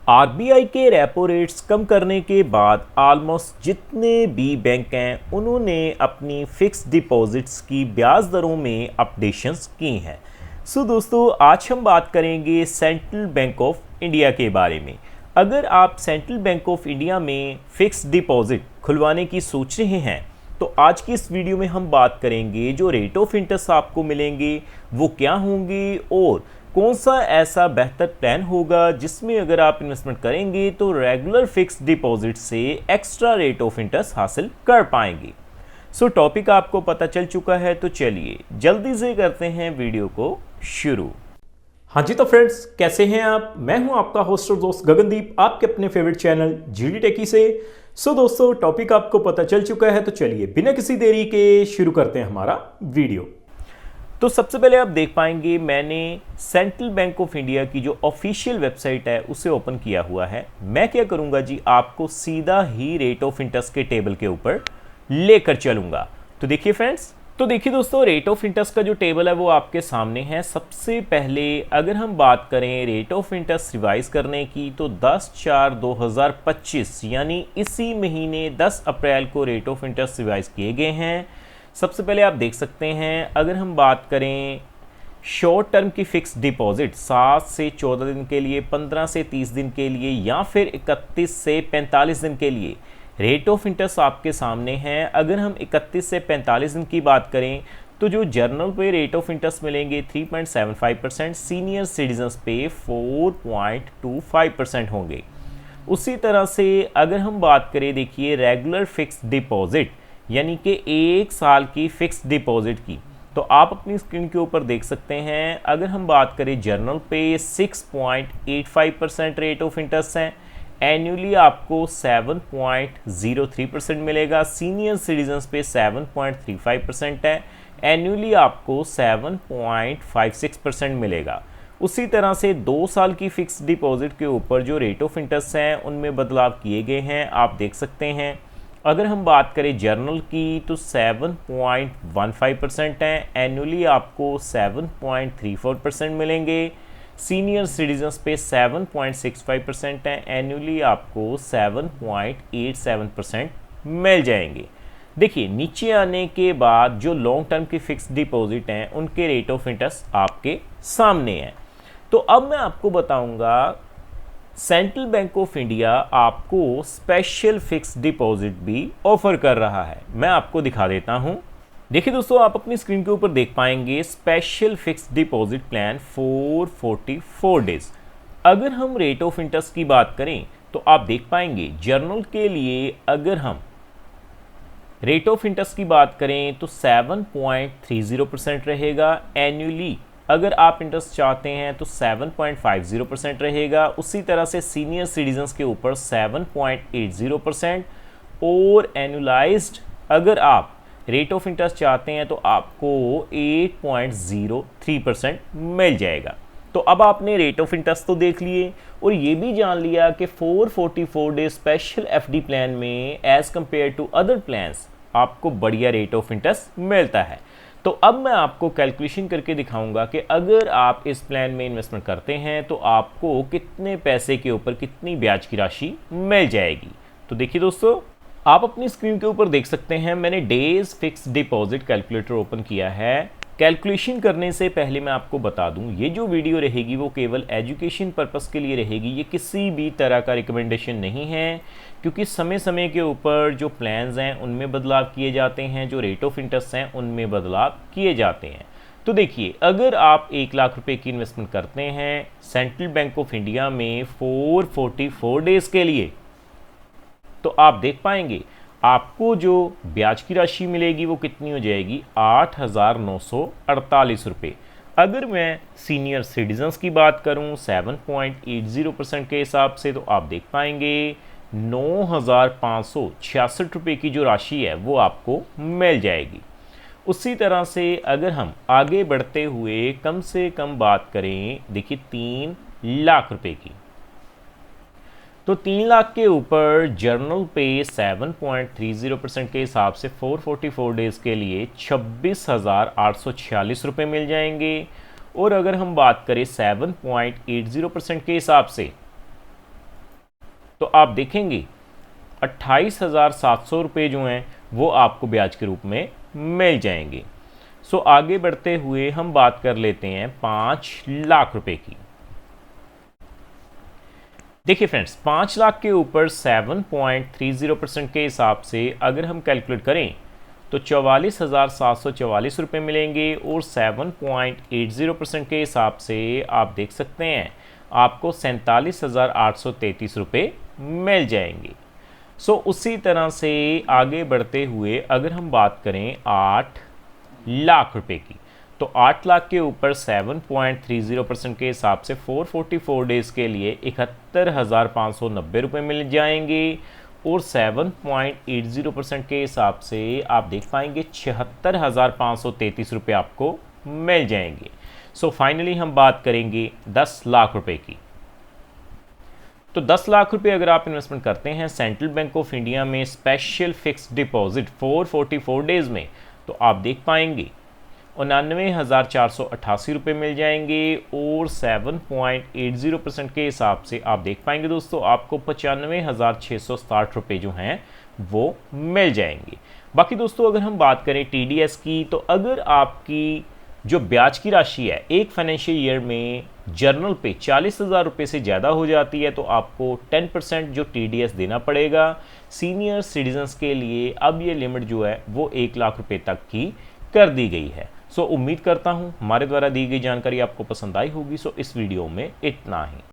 RBI के repo rates कम करने के बाद ऑलमोस्ट जितने भी बैंक हैं उन्होंने अपनी फिक्स डिपॉजिट्स की ब्याज दरों में अपडेशंस की हैं। सो दोस्तों, आज हम बात करेंगे सेंट्रल बैंक ऑफ इंडिया के बारे में। अगर आप सेंट्रल बैंक ऑफ इंडिया में फिक्स डिपॉजिट खुलवाने की सोच रहे हैं तो आज की इस वीडियो में हम बात करेंगे जो रेट ऑफ इंटरेस्ट आपको मिलेंगे वो क्या होंगे और कौन सा ऐसा बेहतर प्लान होगा जिसमें अगर आप इन्वेस्टमेंट करेंगे तो रेगुलर फिक्स डिपॉजिट से एक्स्ट्रा रेट ऑफ इंटरेस्ट हासिल कर पाएंगे। सो टॉपिक आपको पता चल चुका है, तो चलिए जल्दी से करते हैं वीडियो को शुरू। हाँ जी, तो फ्रेंड्स कैसे हैं आप? मैं हूं आपका होस्ट और दोस्त गगनदीप, आपके अपने फेवरेट चैनल जीडी टेकी से। सो दोस्तों, टॉपिक आपको पता चल चुका है, तो चलिए बिना किसी देरी के शुरू करते हैं हमारा वीडियो। तो सबसे पहले आप देख पाएंगे मैंने सेंट्रल बैंक ऑफ इंडिया की जो ऑफिशियल वेबसाइट है उसे ओपन किया हुआ है। मैं क्या करूंगा जी, आपको सीधा ही रेट ऑफ इंटरेस्ट के टेबल के ऊपर लेकर चलूंगा। तो देखिए फ्रेंड्स, तो देखिए दोस्तों, रेट ऑफ इंटरेस्ट का जो टेबल है वो आपके सामने है। सबसे पहले अगर हम बात करें रेट ऑफ इंटरेस्ट रिवाइज करने की तो 10/4/2025 यानी इसी महीने 10 अप्रैल को रेट ऑफ इंटरेस्ट रिवाइज किए गए हैं। सबसे पहले आप देख सकते हैं, अगर हम बात करें शॉर्ट टर्म की फिक्स डिपॉजिट 7 से 14 दिन के लिए, 15 से 30 दिन के लिए या फिर 31 से 45 दिन के लिए रेट ऑफ इंटरेस्ट आपके सामने है। अगर हम 31 से 45 दिन की बात करें तो जो जर्नल पे रेट ऑफ इंटरेस्ट मिलेंगे 3.75%, सीनियर सिटीजन्स पे 4.25% होंगे। उसी तरह से अगर हम बात करें, देखिए रेगुलर फिक्स डिपॉजिट यानी कि 1 साल की फिक्स डिपॉजिट की, तो आप अपनी स्क्रीन के ऊपर देख सकते हैं। अगर हम बात करें जर्नल पे 6.85% रेट ऑफ इंटरेस्ट है, एनुअली आपको 7.03% मिलेगा। सीनियर सिटीजन्स पे 7.35% है, एनुअली आपको 7.56% मिलेगा। उसी तरह से 2 साल की फिक्स डिपॉजिट के ऊपर जो रेट ऑफ इंटरेस्ट हैं उनमें बदलाव किए गए हैं, आप देख सकते हैं। अगर हम बात करें जर्नल की तो 7.15% है, एनुअली आपको 7.34% मिलेंगे। सीनियर सिटीजन्स पे 7.65% है, एनुअली आपको 7.87% मिल जाएंगे। देखिए नीचे आने के बाद जो लॉन्ग टर्म की फिक्स डिपॉजिट हैं उनके रेट ऑफ इंटरेस्ट आपके सामने हैं। तो अब मैं आपको बताऊंगा सेंट्रल बैंक ऑफ इंडिया आपको स्पेशल फिक्स डिपॉजिट भी ऑफर कर रहा है। मैं आपको दिखा देता हूं। देखिए दोस्तों, आप अपनी स्क्रीन के ऊपर देख पाएंगे special fix deposit plan 444 days. अगर हम रेट ऑफ इंटरेस्ट की बात करें तो आप देख पाएंगे जर्नल के लिए अगर हम रेट ऑफ इंटरेस्ट की बात करें तो 7.30% रहेगा। एनुअली अगर आप इंटरेस्ट चाहते हैं तो 7.50% रहेगा। उसी तरह से सीनियर सिटीजन्स के ऊपर 7.80% और एनुअलाइज्ड अगर आप रेट ऑफ इंटरेस्ट चाहते हैं तो आपको 8.03% मिल जाएगा। तो अब आपने रेट ऑफ इंटरेस्ट तो देख लिए और ये भी जान लिया कि 444 डे स्पेशल एफडी प्लान में as compare to other plans आपको बढ़िया रेट ऑफ इंटरेस्ट मिलता है। तो अब मैं आपको कैलकुलेशन करके दिखाऊंगा कि अगर आप इस प्लान में इन्वेस्टमेंट करते हैं तो आपको कितने पैसे के ऊपर कितनी ब्याज की राशि मिल जाएगी। तो देखिए दोस्तों, आप अपनी स्क्रीन के ऊपर देख सकते हैं मैंने days fix deposit calculator open किया है। कैलकुलेशन करने से पहले मैं आपको बता दूं, ये जो वीडियो रहेगी वो केवल एजुकेशन पर्पस के लिए रहेगी। ये किसी भी तरह का रिकमेंडेशन नहीं है, क्योंकि समय समय के ऊपर जो प्लान्स हैं उनमें बदलाव किए जाते हैं, जो रेट ऑफ इंटरेस्ट हैं उनमें बदलाव किए जाते हैं। तो देखिए, अगर आप 1 लाख रुपए की इन्वेस्टमेंट करते हैं सेंट्रल बैंक ऑफ इंडिया में 444 डेज के लिए, तो आप देख पाएंगे आपको जो ब्याज की राशि मिलेगी वो कितनी हो जाएगी, 8,948 रुपये। अगर मैं सीनियर सिटीजन्स की बात करूं 7.80% के हिसाब से, तो आप देख पाएंगे 9,566 रुपये की जो राशि है वो आपको मिल जाएगी। उसी तरह से अगर हम आगे बढ़ते हुए कम से कम बात करें, देखिए 3 लाख रुपए की, तो 3 लाख के ऊपर जर्नल पे 7.30% के हिसाब से 444 डेज़ के लिए 26,846 रुपये मिल जाएंगे। और अगर हम बात करें 7.80% के हिसाब से तो आप देखेंगे 28,700 रुपये जो हैं वो आपको ब्याज के रूप में मिल जाएंगे। सो आगे बढ़ते हुए हम बात कर लेते हैं 5 लाख रुपए की। देखिए फ्रेंड्स, 5 लाख के ऊपर 7.30% के हिसाब से अगर हम कैलकुलेट करें तो 44,744 रुपये मिलेंगे और 7.80% के हिसाब से आप देख सकते हैं आपको 47,833 रुपये मिल जाएंगे। सो उसी तरह से आगे बढ़ते हुए अगर हम बात करें 8 लाख रुपए की, तो 8 लाख के ऊपर 7.30% के हिसाब से 444 डेज़ के लिए 71,590 रुपये मिल जाएंगे और 7.80% के हिसाब से आप देख पाएंगे 76,533 रुपये आपको मिल जाएंगे। सो फाइनली हम बात करेंगे 10 लाख रुपए की। तो 10 लाख रुपए अगर आप इन्वेस्टमेंट करते हैं सेंट्रल बैंक ऑफ इंडिया में स्पेशल फिक्स्ड डिपॉजिट 444 डेज़ में, तो आप देख पाएंगे 99,488 रुपये मिल जाएंगे और 7.80% के हिसाब से आप देख पाएंगे दोस्तों आपको 95,660 रुपये जो हैं वो मिल जाएंगे। बाकी दोस्तों अगर हम बात करें TDS की, तो अगर आपकी जो ब्याज की राशि है एक फाइनेंशियल ईयर में जर्नल पे 40,000 रुपये से ज़्यादा हो जाती है तो आपको 10% जो TDS देना पड़ेगा। सीनियर सिटीजन्स के लिए अब ये लिमिट जो है वो 1 लाख रुपये तक की कर दी गई है। सो उम्मीद करता हूँ हमारे द्वारा दी गई जानकारी आपको पसंद आई होगी। सो इस वीडियो में इतना ही।